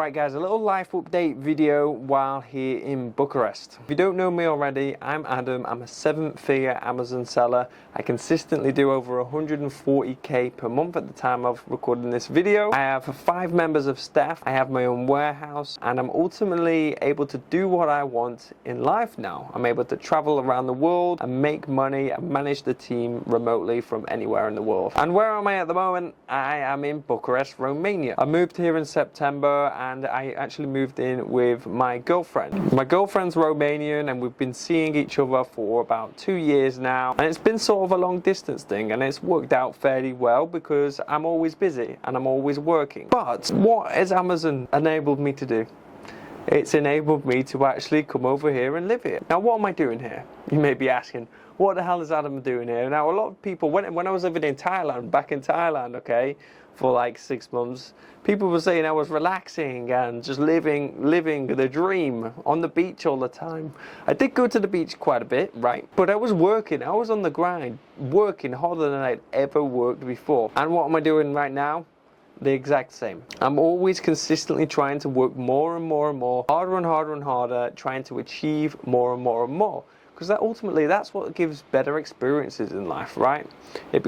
Right guys, a little life update video while here in Bucharest. If you don't know me already, I'm Adam. I'm a 7-figure Amazon seller. I consistently do over 140k per month at the time of recording this video. I have 5 members of staff. I have my own warehouse, and I'm ultimately able to do what I want in life now. I'm able to travel around the world and make money and manage the team remotely from anywhere in the world. And where am I at the moment? I am in Bucharest, Romania. I moved here in September, and I actually moved in with my girlfriend. My girlfriend's Romanian, and we've been seeing each other for about 2 years now, and it's been sort of a long distance thing, and it's worked out fairly well because I'm always busy and I'm always working. But what has Amazon enabled me to do? It's enabled me to actually come over here and live here. Now, what am I doing here? You may be asking, what the hell is Adam doing here? Now, a lot of people, when I was living in Thailand, back in Thailand, okay, for like 6 months, people were saying I was relaxing and just living the dream on the beach all the time. I did go to the beach quite a bit, right? But I was working. I was on the grind, working harder than I'd ever worked before. And what am I doing right now? The exact same. I'm always consistently trying to work more and more and more, harder and harder and harder, trying to achieve more and more and more. Because ultimately, that's what gives better experiences in life, right? It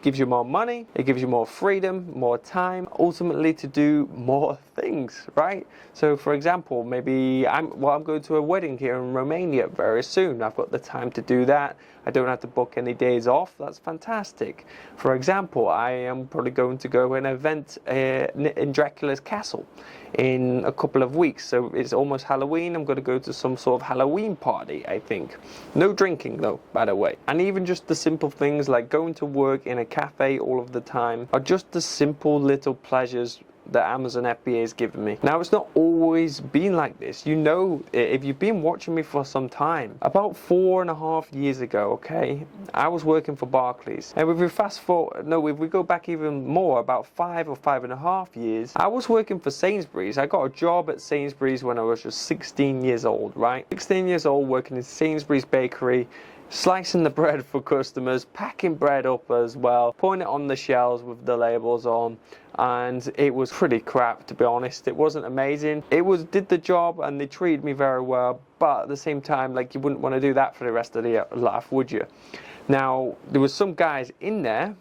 gives you more money, it gives you more freedom, more time, ultimately to do more things, right? So, for example, maybe I'm going to a wedding here in Romania very soon. I've got the time to do that. I don't have to book any days off. That's fantastic. For example, I am probably going to go to an event in Dracula's castle in a couple of weeks. So it's almost Halloween. I'm going to go to some sort of Halloween party, I think. No drinking though, by the way. And even just the simple things like going to work in a cafe all of the time are just the simple little pleasures that Amazon FBA has given me. Now, it's not always been like this. You know, if you've been watching me for some time, about 4.5 years ago, okay, I was working for Barclays. And if we go back even more, about 5 or 5.5 years, I was working for Sainsbury's. I got a job at Sainsbury's when I was just 16 years old, right? 16 years old, working in Sainsbury's bakery, slicing the bread for customers, packing bread up as well, putting it on the shelves with the labels on, and it was pretty crap, to be honest. It wasn't amazing. Did the job, and they treated me very well, but at the same time, like, you wouldn't want to do that for the rest of the life, would you? Now, there was some guys in there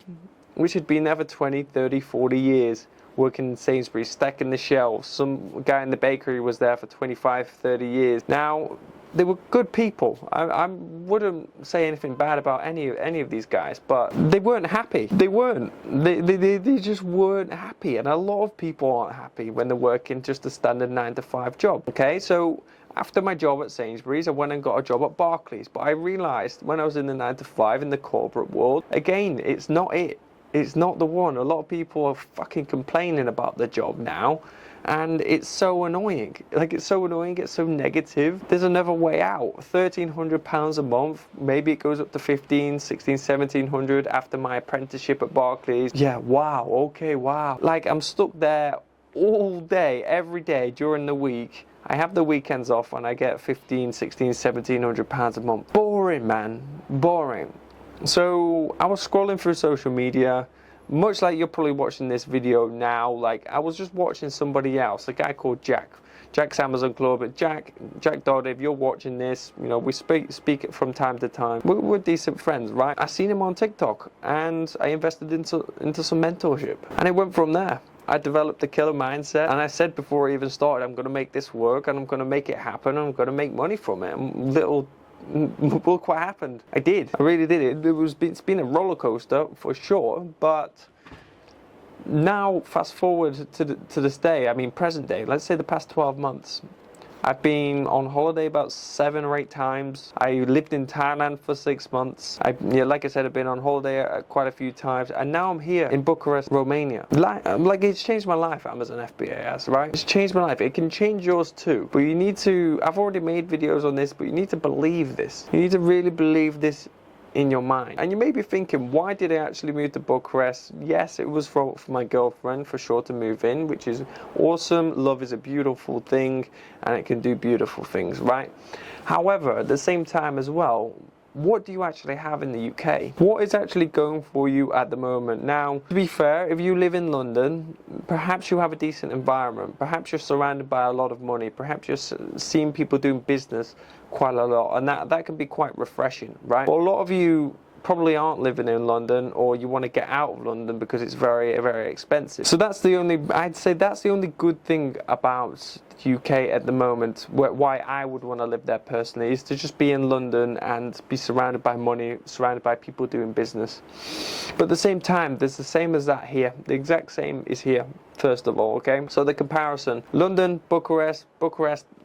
which had been there for 20, 30, 40 years, working in Sainsbury's, stacking the shelves. Some guy in the bakery was there for 25, 30 years. Now, they were good people. I wouldn't say anything bad about any of these guys, but they weren't happy. They weren't. They just weren't happy. And a lot of people aren't happy when they're working just a standard 9-to-5 job. Okay, so after my job at Sainsbury's, I went and got a job at Barclays. But I realized when I was in the 9-to-5 in the corporate world, again, it's not it. It's not the one. A lot of people are fucking complaining about the job now. And it's so annoying. Like, it's so annoying, it's so negative. There's another way out. £1,300 a month. Maybe it goes up to 15, 16, 1700 after my apprenticeship at Barclays. Yeah, wow, okay, wow. Like, I'm stuck there all day, every day during the week. I have the weekends off and I get 15, 16, 1700 pounds a month. Boring, man, boring. So I was scrolling through social media, much like you're probably watching this video now. Like, I was just watching somebody else, a guy called Jack's Amazon Club. Jack Dodd, if you're watching this, you know, we speak it from time to time. We're decent friends, right? I seen him on TikTok, and I invested into some mentorship, and it went from there. I developed the killer mindset, and I said before I even started, I'm going to make this work, and I'm going to make it happen, and I'm going to make money from it. Look what happened. I did. I really did. It's been a roller coaster for sure, but now fast forward to this day, I mean present day, let's say the past 12 months. I've been on holiday about 7 or 8 times. I lived in Thailand for 6 months. Like I said, I've been on holiday quite a few times, and now I'm here in Bucharest, Romania. Like, it's changed my life, Amazon FBA has, right? It's changed my life. It can change yours too. But you need to, I've already made videos on this, but you need to believe this. You need to really believe this in your mind. And you may be thinking, why did I actually move to Bucharest? Yes, it was for my girlfriend, for sure, to move in, which is awesome. Love is a beautiful thing, and it can do beautiful things, right? However, at the same time as well, what do you actually have in the UK? What is actually going for you at the moment? Now, to be fair, if you live in London, perhaps you have a decent environment. Perhaps you're surrounded by a lot of money. Perhaps you're seeing people doing business quite a lot, and that can be quite refreshing, right? But a lot of you probably aren't living in London, or you want to get out of London because it's very, very expensive. So I'd say that's the only good thing about UK at the moment, why I would want to live there personally, is to just be in London and be surrounded by money, surrounded by people doing business. But at the same time, there's the same as that here. The exact same is here, first of all, okay? So the comparison, London, Bucharest,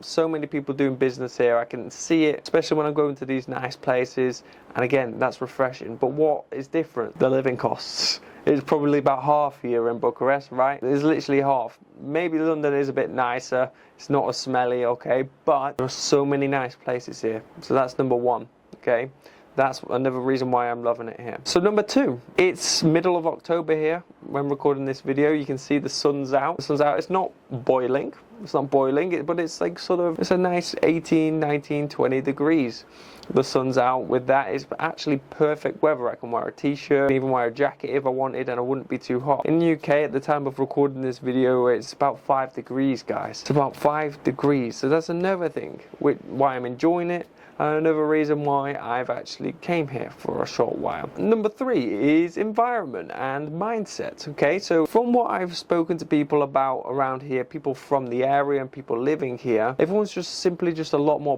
so many people doing business here. I can see it, especially when I'm going to these nice places. And again, that's refreshing. But what is different? The living costs. It's probably about half here in Bucharest, right? It's literally half. Maybe London is a bit nicer. It's not as smelly, okay? But there are so many nice places here. So that's number one, okay? That's another reason why I'm loving it here. So number two, it's middle of October here when recording this video. You can see the sun's out. The sun's out. It's not boiling. It's not boiling, but it's like it's a nice 18, 19, 20 degrees. The sun's out. With that, it's actually perfect weather. I can wear a t-shirt, even wear a jacket if I wanted, and I wouldn't be too hot. In the UK, at the time of recording this video, it's about 5 degrees, guys. It's about 5 degrees. So that's another thing why I'm enjoying it. Another reason why I've actually came here for a short while. Number three is environment and mindset, okay? So from what I've spoken to people about around here, people from the area and people living here, everyone's just simply just a lot more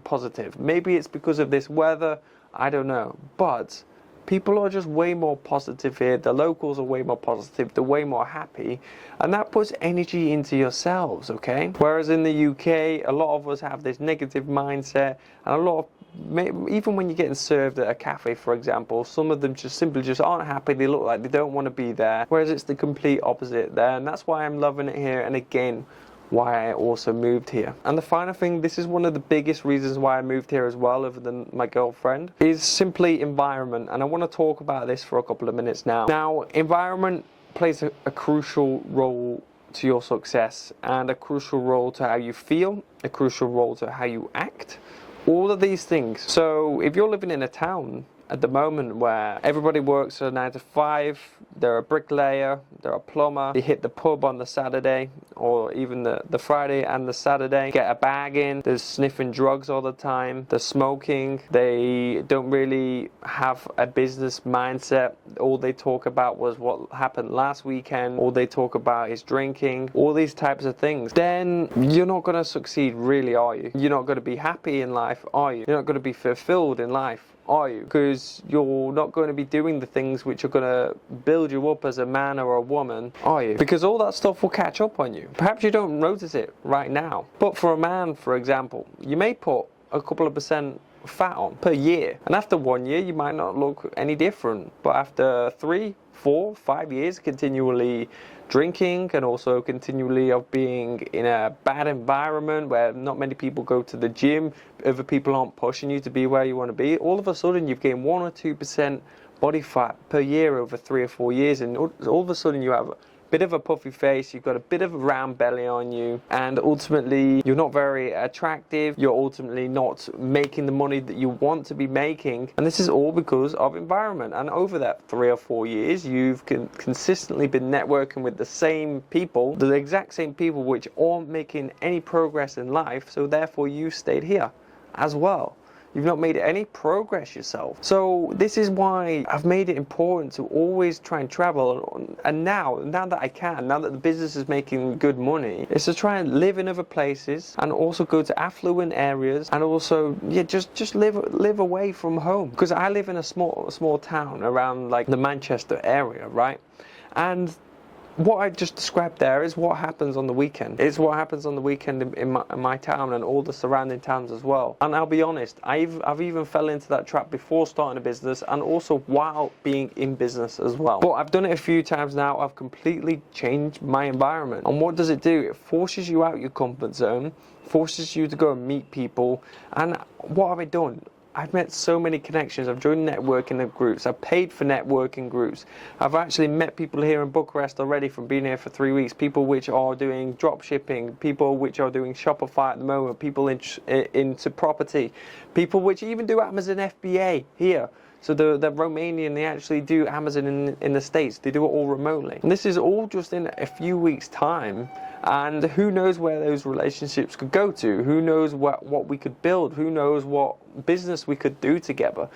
positive. Maybe it's because of this weather, I don't know. But people are just way more positive here. The locals are way more positive. They're way more happy. And that puts energy into yourselves, okay? Whereas in the UK, a lot of us have this negative mindset. And a lot of, even when you're getting served at a cafe, for example, some of them just simply just aren't happy. They look like they don't want to be there. Whereas it's the complete opposite there. And that's why I'm loving it here. And again, why I also moved here. And the final thing, this is one of the biggest reasons why I moved here as well, other than my girlfriend, is simply environment. And I want to talk about this for a couple of minutes now. Now, environment plays a crucial role to your success, and a crucial role to how you feel, a crucial role to how you act, all of these things. So if you're living in a town at the moment where everybody works a 9 to 5, they're a bricklayer, they're a plumber, they hit the pub on the Saturday or even the Friday and the Saturday, get a bag in, they're sniffing drugs all the time, they're smoking, they don't really have a business mindset, all they talk about was what happened last weekend, all they talk about is drinking, all these types of things, then you're not going to succeed really, are you? You're not going to be happy in life, are you? You're not going to be fulfilled in life, are you? Because you're not going to be doing the things which are going to build you up as a man or a woman, are you? Because all that stuff will catch up on you. Perhaps you don't notice it right now. But for a man, for example, you may put a couple of % fat on per year. And after 1 year, you might not look any different. But after 3, 4, 5 years continually drinking and also continually of being in a bad environment where not many people go to the gym, other people aren't pushing you to be where you want to be, all of a sudden you've gained 1 or 2% body fat per year over 3 or 4 years, and all of a sudden you have a bit of a puffy face, you've got a bit of a round belly on you, and ultimately you're not very attractive, you're ultimately not making the money that you want to be making, and this is all because of environment. And over that 3 or 4 years, you've consistently been networking with the same people, the exact same people which aren't making any progress in life, so therefore you stayed here as well. You've not made any progress yourself. So this is why I've made it important to always try and travel. And now that I can, now that the business is making good money, is to try and live in other places and also go to affluent areas and also just live away from home. Because I live in a small town around like the Manchester area, right? And what I just described there is what happens on the weekend. It's what happens on the weekend in my town and all the surrounding towns as well. And I'll be honest, I've even fell into that trap before starting a business and also while being in business as well. But I've done it a few times now. I've completely changed my environment. And what does it do? It forces you out your comfort zone, forces you to go and meet people. And what have I done? I've met so many connections. I've joined networking groups. I've paid for networking groups. I've actually met people here in Bucharest already from being here for 3 weeks. People which are doing drop shipping, people which are doing Shopify at the moment, people into property, people which even do Amazon FBA here. So they're Romanian, they actually do Amazon in the States. They do it all remotely. And this is all just in a few weeks' time. And who knows where those relationships could go to? Who knows what we could build? Who knows what business we could do together?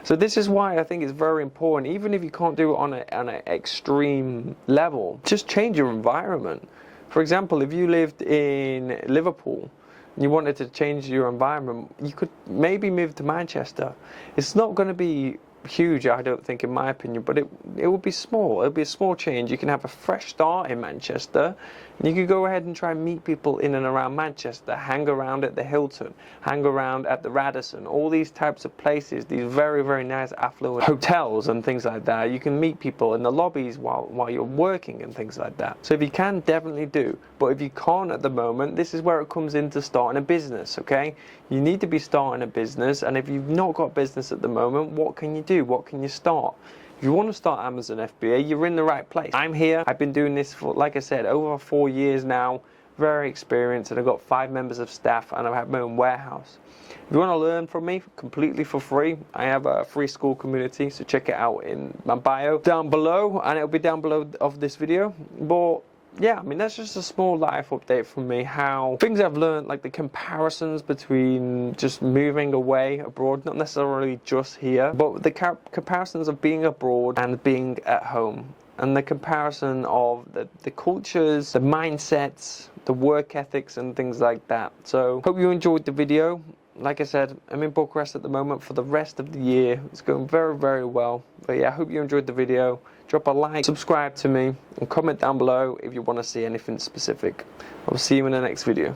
So this is why I think it's very important, even if you can't do it on an extreme level, just change your environment. For example, if you lived in Liverpool, you wanted to change your environment, you could maybe move to Manchester. It's not going to be huge, I don't think, in my opinion, but it will be small. It'll be a small change. You can have a fresh start in Manchester, and you could go ahead and try and meet people in and around Manchester, hang around at the Hilton, hang around at the Radisson, all these types of places, these very, very nice affluent hotels and things like that. You can meet people in the lobbies while you're working and things like that. So if you can, definitely do. But if you can't at the moment, this is where it comes into starting a business, okay? You need to be starting a business, and if you've not got business at the moment, what can you do? What can you start? If you want to start Amazon FBA, you're in the right place. I'm here. I've been doing this for, like I said, over 4 years now. Very experienced, and I've got 5 members of staff, and I have my own warehouse. If you want to learn from me completely for free, I have a free school community, so check it out in my bio down below, and it'll be down below of this video. But yeah, I mean, that's just a small life update from me, how things I've learned, like the comparisons between just moving away abroad, not necessarily just here, but the comparisons of being abroad and being at home, and the comparison of the cultures, the mindsets, the work ethics and things like that. So hope you enjoyed the video. Like I said, I'm in Bucharest at the moment for the rest of the year. It's going very, very well. But yeah, I hope you enjoyed the video. Drop a like, subscribe to me, and comment down below if you want to see anything specific. I'll see you in the next video.